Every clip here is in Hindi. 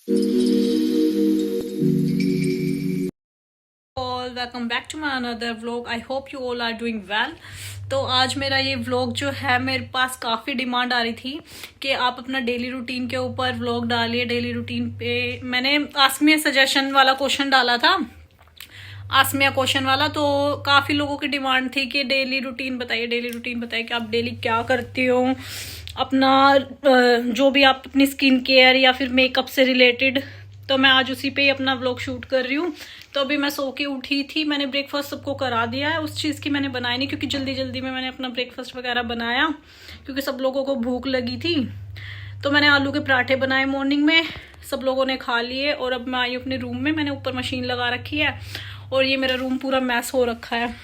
All welcome back to my another vlog. I hope you all are doing well. तो आज मेरा ये व्लॉग जो है, मेरे पास काफ़ी डिमांड आ रही थी कि आप अपना डेली रूटीन के ऊपर व्लॉग डालिए। डेली रूटीन पे मैंने आस्क सजेशन वाला क्वेश्चन डाला था, आसमिया क्वेश्चन वाला। तो काफ़ी लोगों की डिमांड थी कि डेली रूटीन बताइए, डेली रूटीन बताइए कि आप डेली क्या करती हो, अपना जो भी आप अपनी स्किन केयर या फिर मेकअप से रिलेटेड। तो मैं आज उसी पे ही अपना व्लॉग शूट कर रही हूँ। तो अभी मैं सो के उठी थी, मैंने ब्रेकफास्ट सबको करा दिया है। उस चीज़ की मैंने बनाई नहीं क्योंकि जल्दी जल्दी में मैंने अपना ब्रेकफास्ट वगैरह बनाया क्योंकि सब लोगों को भूख लगी थी। तो मैंने आलू के पराठे बनाए मॉर्निंग में, सब लोगों ने खा लिए। और अब मैं आई अपने रूम में, मैंने ऊपर मशीन लगा रखी है और ये मेरा रूम पूरा मैस हो रखा है।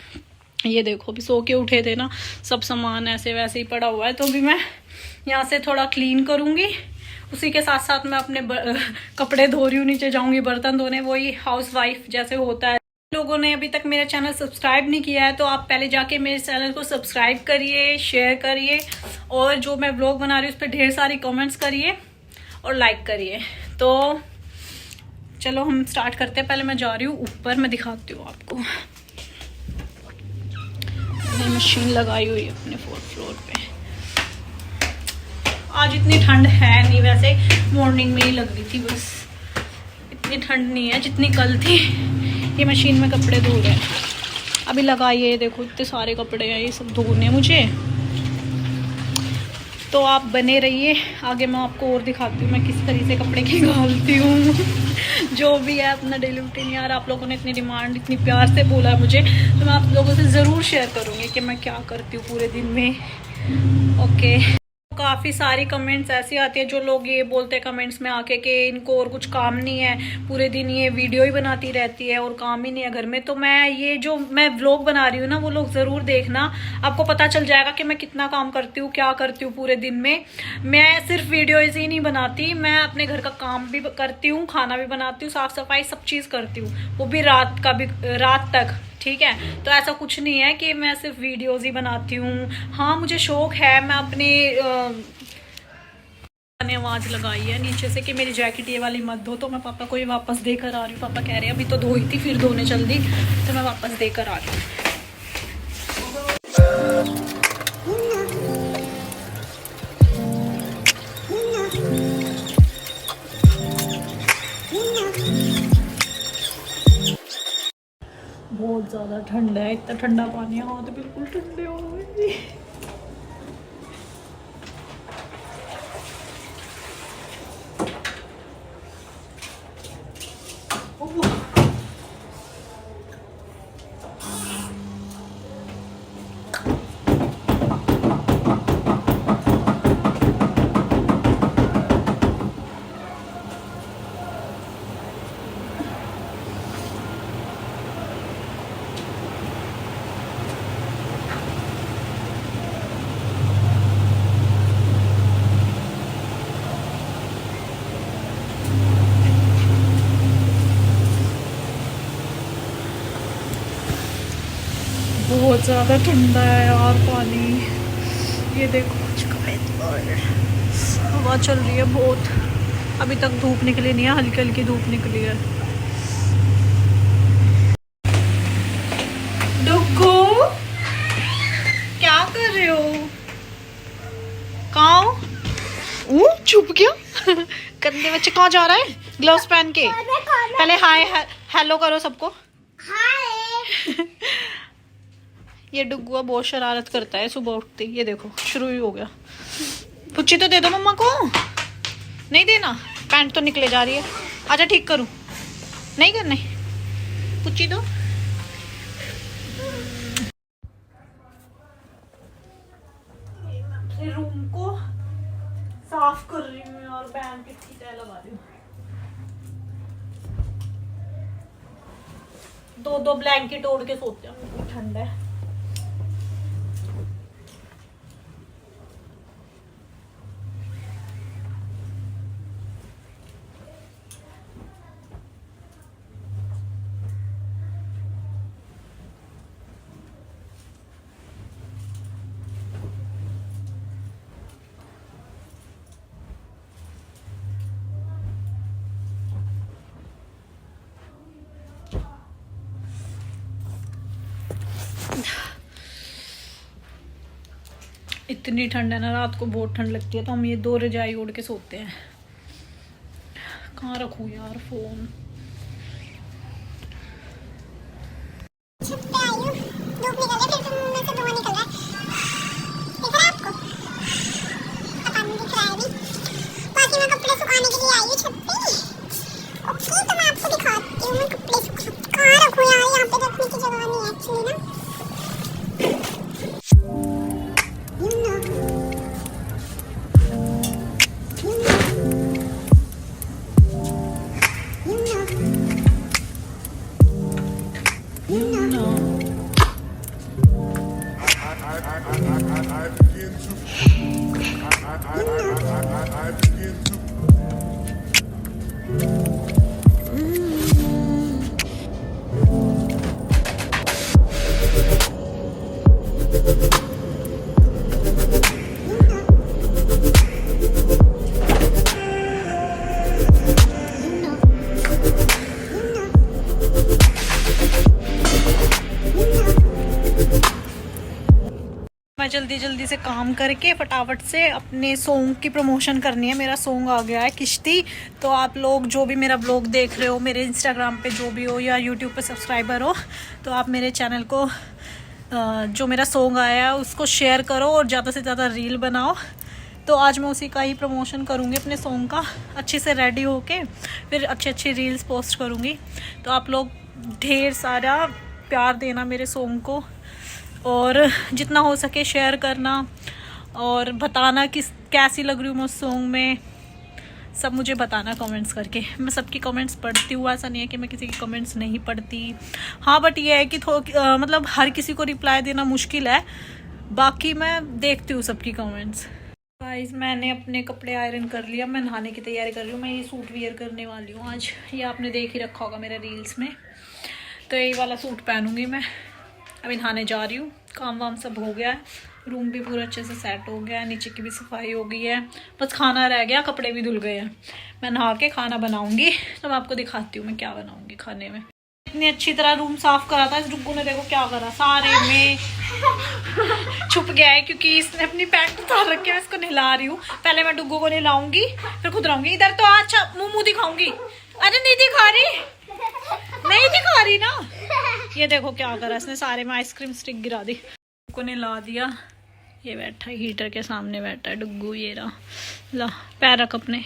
ये देखो, अभी सो के उठे थे ना, सब सामान ऐसे वैसे ही पड़ा हुआ है। तो अभी मैं यहाँ से थोड़ा क्लीन करूँगी, उसी के साथ साथ मैं अपने कपड़े धो रही हूँ, नीचे जाऊँगी बर्तन धोने, वही हाउस वाइफ जैसे होता है। लोगों ने अभी तक मेरा चैनल सब्सक्राइब नहीं किया है तो आप पहले जाके मेरे चैनल को सब्सक्राइब करिए, शेयर करिए, और जो मैं व्लॉग बना रही हूँ उस पर ढेर सारी कमेंट्स करिए और लाइक करिए। तो चलो हम स्टार्ट करते हैं। पहले मैं जा रही हूँ ऊपर, मैं दिखाती हूँ आपको। मैंने मशीन लगाई हुई है अपने 4th फ्लोर पे। आज इतनी ठंड है नहीं, वैसे मॉर्निंग में ही लग रही थी, बस इतनी ठंड नहीं है जितनी कल थी। ये मशीन में कपड़े धो रहे हैं अभी लगाइए, देखो इतने सारे कपड़े हैं, ये सब धोने हैं मुझे। तो आप बने रहिए, आगे मैं आपको और दिखाती हूँ मैं किस तरीके से कपड़े खिगालती हूँ। जो भी है अपना डेली रूटीन। यार आप लोगों ने इतनी डिमांड, इतनी प्यार से बोला है मुझे, तो मैं आप लोगों से ज़रूर शेयर करूँगी कि मैं क्या करती हूँ पूरे दिन में। ओके। काफ़ी सारी कमेंट्स ऐसी आती है, जो लोग ये बोलते हैं कमेंट्स में आके कि इनको और कुछ काम नहीं है, पूरे दिन ये वीडियो ही बनाती रहती है और काम ही नहीं है घर में। तो मैं ये जो मैं व्लॉग बना रही हूँ ना, वो लोग ज़रूर देखना, आपको पता चल जाएगा कि मैं कितना काम करती हूँ, क्या करती हूँ पूरे दिन में। मैं सिर्फ वीडियोज ही नहीं बनाती, मैं अपने घर का काम भी करती हूँ, खाना भी बनाती हूँ, साफ़ सफाई सब चीज़ करती हूँ, वो भी रात का भी, रात तक। ठीक है, तो ऐसा कुछ नहीं है कि मैं सिर्फ वीडियोस ही बनाती हूँ। हाँ मुझे शौक है, मैं अपने ने आवाज लगाई है नीचे से कि मेरी जैकेट ये वाली मत धो, तो मैं पापा को ये वापस देकर आ रही हूँ। पापा कह रहे हैं अभी तो धोई थी फिर धोने चल दी, तो मैं वापस देकर आ रही हूँ। बहुत ज़्यादा ठंड है, इतना ठंडा पानी, हाथ तो बिल्कुल ठंडे हो गए। बहुत ज़्यादा ठंडा है यार पानी। ये देखो हवा चल रही है बहुत, अभी तक धूप निकली नहीं है, हल्की हल्की धूप निकली है। डुग्गू क्या कर रहे हो? कहाँ हो? छुप गया। गंदे बच्चे, कहाँ जा रहा है ग्लव्स पहन के? पहले हाय हेलो करो सबको। हाय। ये डुग्गुआ बहुत शरारत करता है सुबह उठते ही, ये देखो शुरू ही हो गया। पुच्ची तो दे दो मम्मा को। नहीं देना, पैंट तो निकले जा रही है। आजा ठीक करूं, नहीं करने, पुच्ची दो। रूम को साफ कर रही हूँ और ब्लैंकेट की तह लगा रही हूँ। दो ब्लैंकेट ओढ़ के सोते हैं, ठंड है। इतनी ठंड है ना, रात को बहुत ठंड लगती है, तो हम ये 2 रजाई ओढ़ के सोते हैं। कहाँ रखूँ यार फ़ोन? मैं जल्दी जल्दी से काम करके फटाफट से अपने सॉन्ग की प्रमोशन करनी है। मेरा सॉन्ग आ गया है किश्ती। तो आप लोग जो भी मेरा ब्लॉग देख रहे हो, मेरे इंस्टाग्राम पे जो भी हो या यूट्यूब पे सब्सक्राइबर हो, तो आप मेरे चैनल को जो मेरा सॉन्ग आया है उसको शेयर करो और ज़्यादा से ज़्यादा रील बनाओ। तो आज मैं उसी का ही प्रमोशन करूँगी अपने सॉन्ग का, अच्छे से रेडी होके फिर अच्छी अच्छी रील्स पोस्ट करूँगी। तो आप लोग ढेर सारा प्यार देना मेरे सॉन्ग को, और जितना हो सके शेयर करना और बताना कि कैसी लग रही हूँ मैं उस सॉन्ग में। सब मुझे बताना कमेंट्स करके। मैं सबकी कमेंट्स पढ़ती हूँ, ऐसा नहीं है कि मैं किसी की कमेंट्स नहीं पढ़ती। हाँ बट ये है कि मतलब हर किसी को रिप्लाई देना मुश्किल है, बाकी मैं देखती हूँ सबकी कमेंट्स। गाइस मैंने अपने कपड़े आयरन कर लिया, मैं नहाने की तैयारी कर रही हूँ। मैं ये सूट वियर करने वाली हूँ आज, ये आपने देख ही रखा होगा मेरे रील्स में। तो यही वाला सूट पहनूंगी मैं। अभी नहाने जा रही हूँ, काम वाम सब हो गया है, रूम भी पूरा अच्छे से सेट हो गया है, नीचे की भी सफाई हो गई है, बस खाना रह गया, कपड़े भी धुल गए हैं। मैं नहा के खाना बनाऊंगी, तो मैं आपको दिखाती हूँ मैं क्या बनाऊंगी खाने में। इतनी अच्छी तरह रूम साफ करा था, इस डुग्गू ने देखो क्या करा, सारे में छुप गया है क्योंकि इसने अपनी पैंट उतार रखी है। मैं इसको नहला रही हूँ, पहले मैं डुग्गू को नहलाऊंगी फिर खुद रहूंगी। इधर तो अच्छा मुंह दिखाऊंगी। अरे नहीं दिखा रही, नहीं दिखा रही ना। ये देखो क्या करा इसने, सारे में आइसक्रीम स्टिक गिरा दी। को ने ला दिया, ये बैठा है हीटर के सामने बैठा है डुग्गू। ये रहा, ला पैर रख अपने,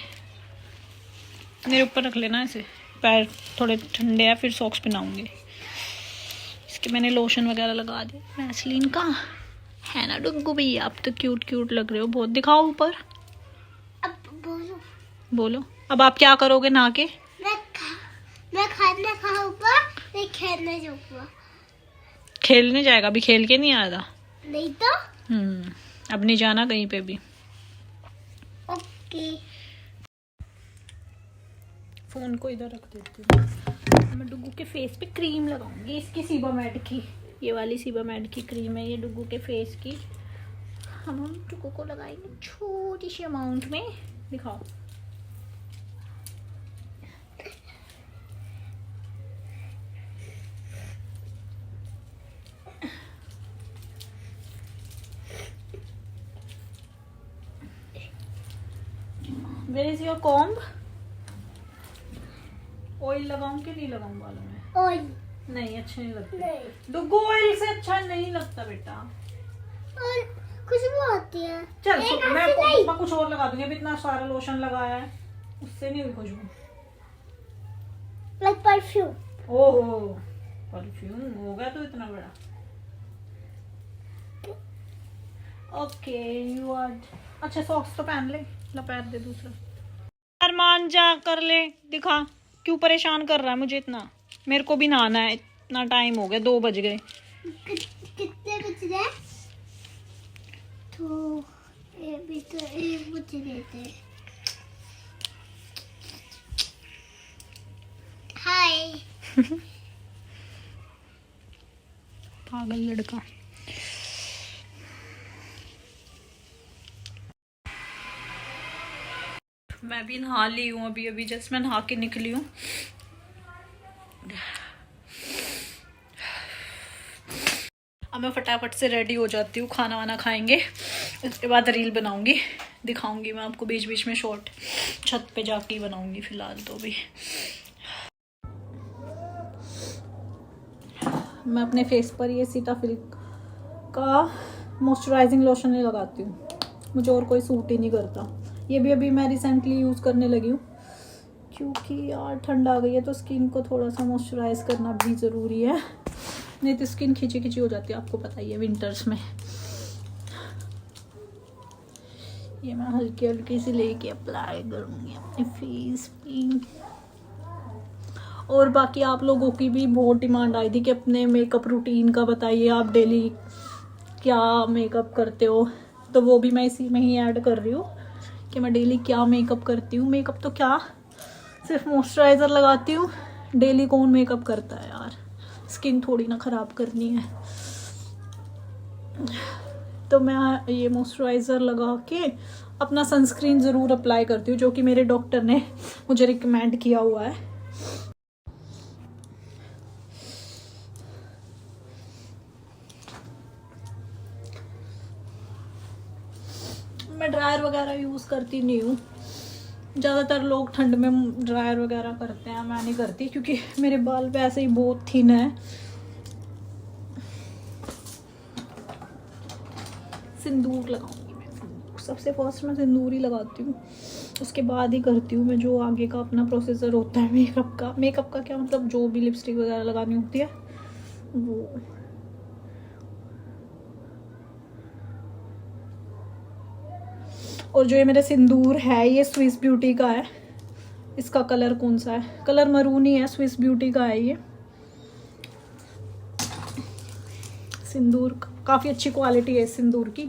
मेरे ऊपर रख लेना ऐसे, पैर थोड़े ठंडे हैं फिर सॉक्स पहनाऊंगी। इसके मैंने लोशन वगैरह लगा दिया वैसलीन का, है ना डुग्गू भैया? आप तो क्यूट क्यूट लग रहे हो बहुत। दिखाओ ऊपर, अब बोलो बोलो। अब आप क्या करोगे नहा के? मैं खाना खाऊंगा, मैं खेलने जाऊंगा। खेलने जाएगा? अभी खेल के नहीं आया था? नहीं तो अब नहीं जाना कहीं पे भी। ओके। फोन को इधर रख देती हूँ। मैं डुग्गू के फेस पे क्रीम लगाऊंगी, इसकी सीबामेड की, ये वाली सीबामेड की क्रीम है ये डुग्गू के फेस की। हम डुग्गू को लगाएंगे छोटी सी अमाउंट में। दिखाओ। Where is your comb? Oil लगाऊं कि नहीं लगाऊं बालों में? ऑयल नहीं, अच्छे नहीं लगते। नहीं, डुग्गू ऑयल से अच्छा नहीं लगता बेटा। और खुशबू आती है। चल नहीं। मैं कुछ और लगा दूंगी। अभी इतना सारा लोशन लगाया है, उससे नहीं हुई खुशबू। Like perfume. ओहो, परफ्यूम हो गया तो इतना बड़ा। Okay you are. अच्छा सॉक्स तो पहन ले, ला पैर दे दूसरा। अरमान जा कर ले, दिखा क्यों परेशान कर रहा है मुझे इतना। मेरे को भी नहाना है, इतना टाइम हो गया, 2 बज गए। कितने बज गए? तो अभी तो 1 बज गए थे। हाय पागल लड़का। मैं भी नहा ली हूँ, अभी अभी जस्ट मैं नहा के निकली हूँ। अब मैं फटाफट से रेडी हो जाती हूँ, खाना वाना खाएंगे, उसके बाद रील बनाऊंगी, दिखाऊंगी मैं आपको बीच बीच में शॉर्ट। छत पे जाके ही बनाऊंगी फिलहाल तो भी। मैं अपने फेस पर ये सीताफिल का मॉइस्चराइजिंग लोशन नहीं लगाती हूँ, मुझे और कोई सूट ही नहीं करता। ये भी अभी मैं रिसेंटली यूज़ करने लगी हूँ क्योंकि यार ठंड आ गई है तो स्किन को थोड़ा सा मॉइस्चराइज करना भी ज़रूरी है, नहीं तो स्किन खिंची खिंची हो जाती है, आपको पता ही है विंटर्स में। ये मैं हल्की हल्की सी लेके अप्लाई करूँगी अपने फेस पे। और बाकी आप लोगों की भी बहुत डिमांड आई थी कि अपने मेकअप रूटीन का बताइए, आप डेली क्या मेकअप करते हो, तो वो भी मैं इसी में ही ऐड कर रही हूँ कि मैं डेली क्या मेकअप करती हूँ। मेकअप तो क्या, सिर्फ मॉइस्चराइज़र लगाती हूँ, डेली कौन मेकअप करता है यार, स्किन थोड़ी ना ख़राब करनी है। तो मैं ये मॉइस्चराइज़र लगा के अपना सनस्क्रीन ज़रूर अप्लाई करती हूँ, जो कि मेरे डॉक्टर ने मुझे रिकमेंड किया हुआ है। मैं ड्रायर वगैरह यूज़ करती नहीं हूँ, ज़्यादातर लोग ठंड में ड्रायर वगैरह करते हैं, मैं नहीं करती क्योंकि मेरे बाल वैसे ही बहुत थिन है। सिंदूर लगाऊंगी मैं, सबसे फर्स्ट मैं सिंदूर ही लगाती हूँ, उसके बाद ही करती हूँ मैं जो आगे का अपना प्रोसीजर होता है मेकअप का। मेकअप का क्या मतलब, जो भी लिपस्टिक वगैरह लगानी होती है वो। और जो ये मेरा सिंदूर है ये स्विस ब्यूटी का है, इसका कलर कौन सा है, कलर मरून ही है, स्विस ब्यूटी का है ये सिंदूर। काफ़ी अच्छी क्वालिटी है इस सिंदूर की,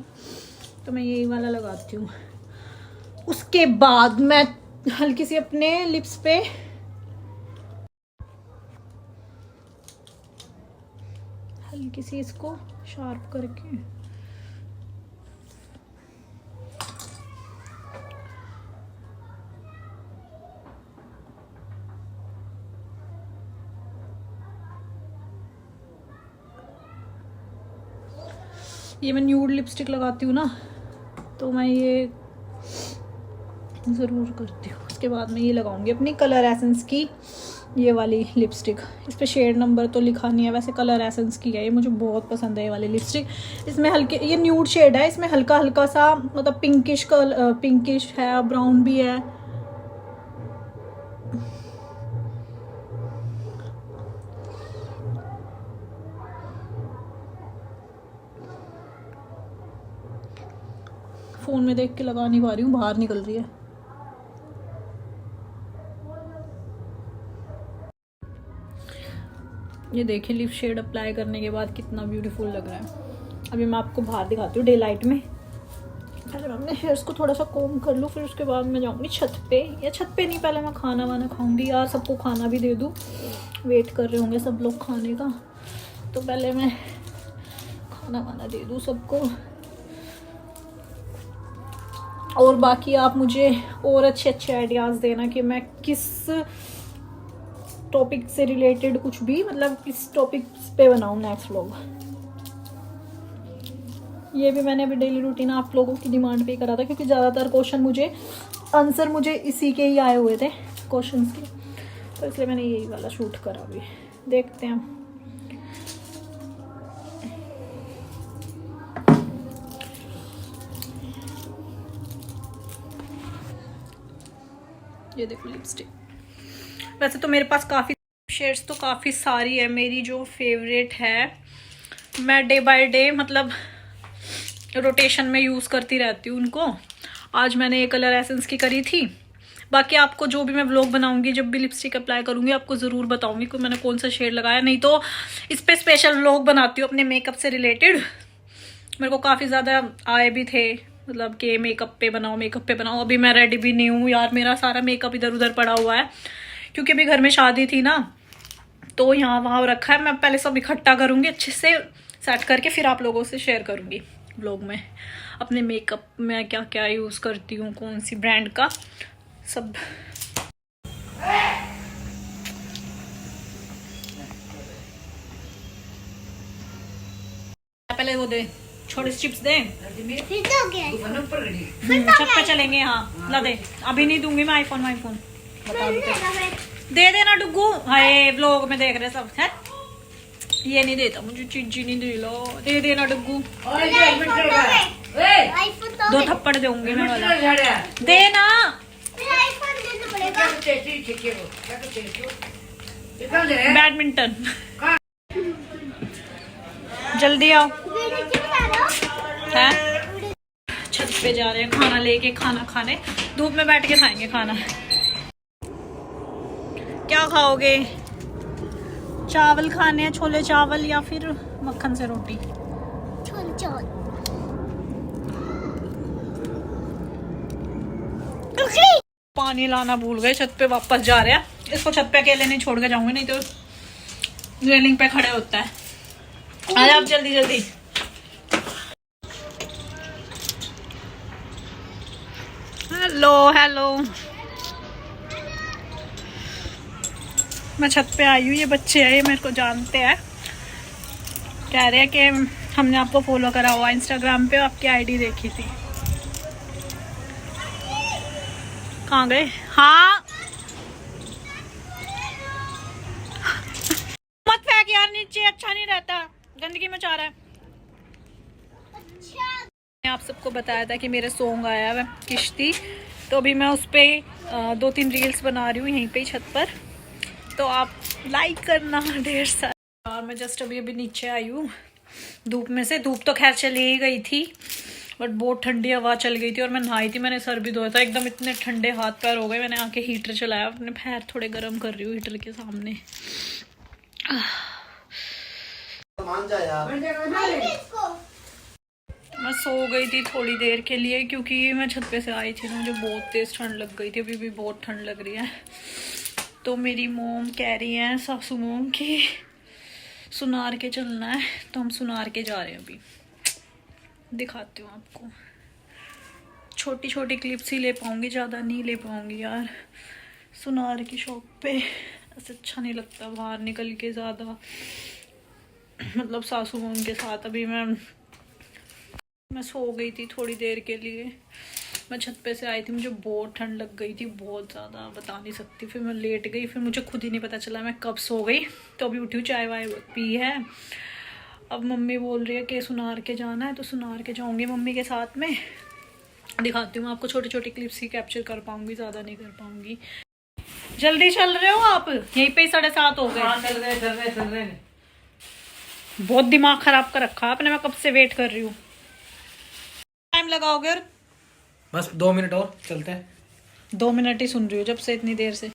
तो मैं यही वाला लगाती हूँ। उसके बाद मैं हल्की सी अपने लिप्स पे हल्की सी इसको शार्प करके ये मैं न्यूड लिपस्टिक लगाती हूँ ना, तो मैं ये ज़रूर करती हूँ। उसके बाद मैं ये लगाऊंगी अपनी कलर एसेंस की ये वाली लिपस्टिक, इस पर शेड नंबर तो लिखा नहीं है, वैसे कलर एसेंस की है ये, मुझे बहुत पसंद है ये वाली लिपस्टिक। इसमें हल्के, ये न्यूड शेड है, इसमें हल्का हल्का सा मतलब पिंकिश पिंकिश है, ब्राउन भी है। फ़ोन में देख के लगा नहीं पा रही हूँ, बाहर निकल रही है। ये देखिए लिप शेड अप्लाई करने के बाद कितना ब्यूटीफुल लग रहा है। अभी मैं आपको बाहर दिखाती हूँ डे लाइट में। पहले मैं अपने हेयर्स को थोड़ा सा कोम कर लूँ, फिर उसके बाद मैं जाऊँगी छत पे, या छत पे नहीं, पहले मैं खाना वाना खाऊंगी यार, सबको खाना भी दे दूँ, वेट कर रहे होंगे सब लोग खाने का, तो पहले मैं खाना वाना दे दूँ सबको। और बाकी आप मुझे और अच्छे अच्छे आइडियाज़ देना कि मैं किस टॉपिक से रिलेटेड कुछ भी, मतलब किस टॉपिक पे बनाऊँ नेक्स्ट व्लॉग। ये भी मैंने अभी डेली रूटीन आप लोगों की डिमांड पे करा था, क्योंकि ज़्यादातर क्वेश्चन आंसर मुझे इसी के ही आए हुए थे क्वेश्चंस के, तो इसलिए मैंने यही वाला शूट करा। अभी देखते हैं। ये देखो लिपस्टिक, वैसे तो मेरे पास काफ़ी शेड्स तो काफ़ी सारी है, मेरी जो फेवरेट है मैं डे बाय डे मतलब रोटेशन में यूज़ करती रहती हूँ उनको। आज मैंने ये कलर एसेंस की करी थी, बाकी आपको जो भी मैं व्लॉग बनाऊंगी, जब भी लिपस्टिक अप्लाई करूंगी आपको ज़रूर बताऊंगी कि मैंने कौन सा शेड लगाया, नहीं तो इस पर स्पेशल व्लॉग बनाती हूँ अपने मेकअप से रिलेटेड। मेरे को काफ़ी ज़्यादा आए भी थे मतलब कि मेकअप पे बनाओ, मेकअप पे बनाओ। अभी मैं रेडी भी नहीं हूँ यार, मेरा सारा मेकअप इधर उधर पड़ा हुआ है, क्योंकि अभी घर में शादी थी ना, तो यहाँ वहाँ रखा है। मैं पहले सब इकट्ठा करूँगी अच्छे से सेट करके, फिर आप लोगों से शेयर करूँगी व्लॉग में अपने मेकअप में क्या क्या यूज़ करती हूँ, कौन सी ब्रांड का सब। वो दे, छोटे चिप्स दे। फिर तो गया छत पे चलेंगे। हाँ ला दे, अभी नहीं दूंगी मैं आईफोन बता दो। दे देना डुगू। हाय व्लॉग में देख रहे सब है। ये नहीं देता मुझे, चीजी नहीं दे लो। दे देना डुगू। आईफोन तो 2 थप्पड़ दूंगी मैं वाला। देना। आईफोन देना पड़ेगा। बैडमिंटन। जल्दी आओ। हैं? छत पे जा रहे हैं खाना लेके, खाना खाने। धूप में बैठ के खाएंगे खाना। क्या खाओगे? चावल खाने हैं, छोले चावल या फिर मक्खन से रोटी? चल पानी लाना भूल गए, छत पे वापस जा रहे हैं। इसको छत पे अकेले नहीं छोड़ के जाऊंगे, नहीं तो रेलिंग पे खड़े होता है। आ जाओ जल्दी जल्दी। हेलो हेलो, मैं छत पे आई हूँ। ये बच्चे हैं, ये मेरे को जानते हैं। कह रहे हैं कि हमने आपको फॉलो करा हुआ इंस्टाग्राम पे, आपकी आईडी देखी थी। कहाँ गए? हाँ मत फेंक यार नीचे, अच्छा नहीं रहता, गंदगी मचा रहा है। मैं आप सबको बताया था कि मेरा सॉन्ग आया है किश्ती, तो अभी मैं उस पर 2-3 रील्स बना रही हूँ यहीं पे छत पर, तो आप लाइक करना ढेर सारा। और मैं जस्ट अभी नीचे आई हूँ धूप में से। धूप तो खैर चली ही गई थी, बट बहुत ठंडी हवा चल गई थी और मैं नहाई थी। मैंने सर भी धोया था, एकदम इतने ठंडे हाथ पैर हो गए। मैंने आके हीटर चलाया, अपने पैर थोड़े गर्म कर रही हूँ हीटर के सामने। मैं सो गई थी थोड़ी देर के लिए, क्योंकि मैं छत पे से आई थी ना, मुझे बहुत तेज ठंड लग गई थी। अभी भी बहुत ठंड लग रही है। तो मेरी मोम कह रही है, सासू मोम, कि सुनार के चलना है, तो हम सुनार के जा रहे हैं। अभी दिखाती हूँ आपको। छोटी छोटी क्लिप्स ही ले पाऊंगी, ज़्यादा नहीं ले पाऊंगी यार। सुनार की शॉप पे ऐसे अच्छा नहीं लगता बाहर निकल के ज़्यादा, मतलब सासू मोम के साथ। अभी मैं सो गई थी थोड़ी देर के लिए। मैं छत पे से आई थी, मुझे बहुत ठंड लग गई थी, बहुत ज़्यादा, बता नहीं सकती। फिर मैं लेट गई, फिर मुझे खुद ही नहीं पता चला मैं कब सो गई। तो अभी उठी हूँ, चाय वाय पी है। अब मम्मी बोल रही है कि सुनार के जाना है, तो सुनार के जाऊँगी मम्मी के साथ में। दिखाती हूँ आपको, छोटी छोटी क्लिप्स ही कैप्चर कर पाऊँगी, ज़्यादा नहीं कर पाऊँगी। जल्दी चल रहे हो आप? यहीं पे 7:30 हो गए। हाँ, चल रहे। बहुत दिमाग खराब कर रखा आपने, मैं कब से वेट कर रही हूँ। टाइम लगाओगे? और बस 2 मिनट और चलते हैं। 2 मिनट ही सुन रही हूँ जब से, इतनी देर से।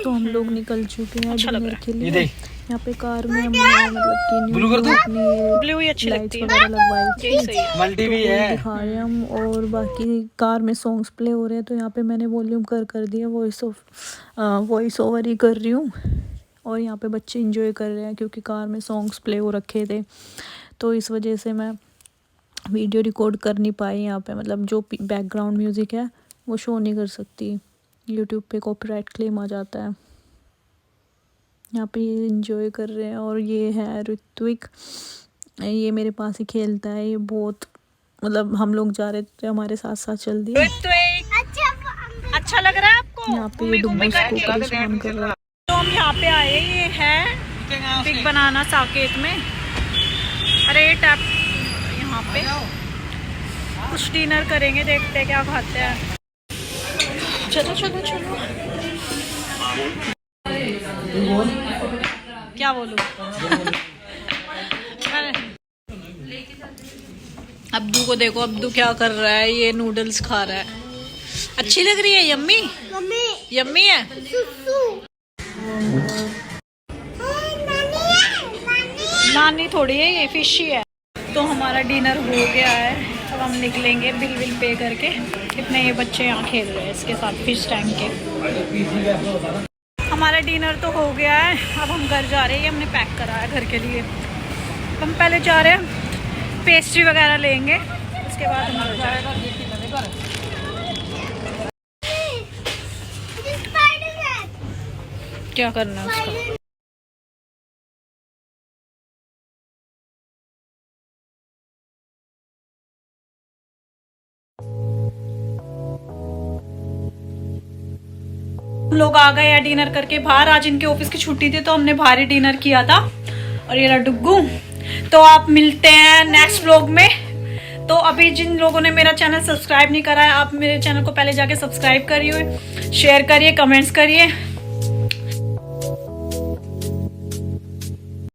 तो हम लोग निकल चुके हैं अच्छा लग डिनर रहा है। के लिए। ये देख। यहाँ पे कार में हमने मतलब कि ब्लू कर दो। अपनी ब्लू ही अच्छी लाइट्स लगती है, वगैरह लगवाई थी। यही सही है। मल्टी भी तो है। दिखा रहे हैं हम, और बाकी कार में सॉन्ग्स प्ले हो रहे हैं। तो यहाँ पे मैंने वॉल्यूम कर दिया, वॉइस ओवर ही कर रही हूँ। और यहाँ पे बच्चे इंजॉय कर रहे हैं, क्योंकि कार में सॉन्ग्स प्ले हो रखे थे, तो इस वजह से मैं वीडियो रिकॉर्ड कर नहीं पाई। यहाँ पे मतलब जो बैकग्राउंड म्यूज़िक है वो शो नहीं कर सकती, यूट्यूब पे कॉपीराइट क्लेम आ जाता है। यहाँ पे ये इंजॉय कर रहे हैं। और ये है ऋत्विक, ये मेरे पास ही खेलता है। ये बहुत मतलब हम लोग जा रहे थे, हमारे साथ साथ चल दिया। अच्छा लग रहा है आपको? यहाँ पे ये डुब्बू को परेशान कर रहा है। तो हम यहाँ पे आए, ये है बिग बनाना साकेत में। अरे टैप, यहाँ पे कुछ डिनर करेंगे, देखते हैं क्या खाते हैं। चलो चलो चलो। क्या बोलूं? अब्दू को देखो, अब्दू क्या कर रहा है, ये नूडल्स खा रहा है। अच्छी लग रही है, यम्मी मम्मी यम्मी है। नानी थोड़ी है, ये फिश ही है। तो हमारा डिनर हो गया है, अब हम निकलेंगे बिल पे करके। कितने ये बच्चे यहाँ खेल रहे हैं इसके साथ फिश टैंक के। हमारा डिनर तो हो गया है, अब हम घर जा रहे हैं। ये हमने पैक करा है घर के लिए। हम पहले जा रहे हैं, पेस्ट्री वगैरह लेंगे, उसके बाद हम घर जाएंगे। क्या करना है उसका? लोग आ गए हैं डिनर करके बाहर। आज इनके ऑफिस की छुट्टी थी तो हमने बाहर ही डिनर किया था। और ये रहा डुग्गू। तो आप मिलते हैं नेक्स्ट व्लॉग में। तो अभी जिन लोगों ने मेरा चैनल सब्सक्राइब नहीं करा है, आप मेरे चैनल को पहले जाके सब्सक्राइब करिए, शेयर करिए, कमेंट्स करिए।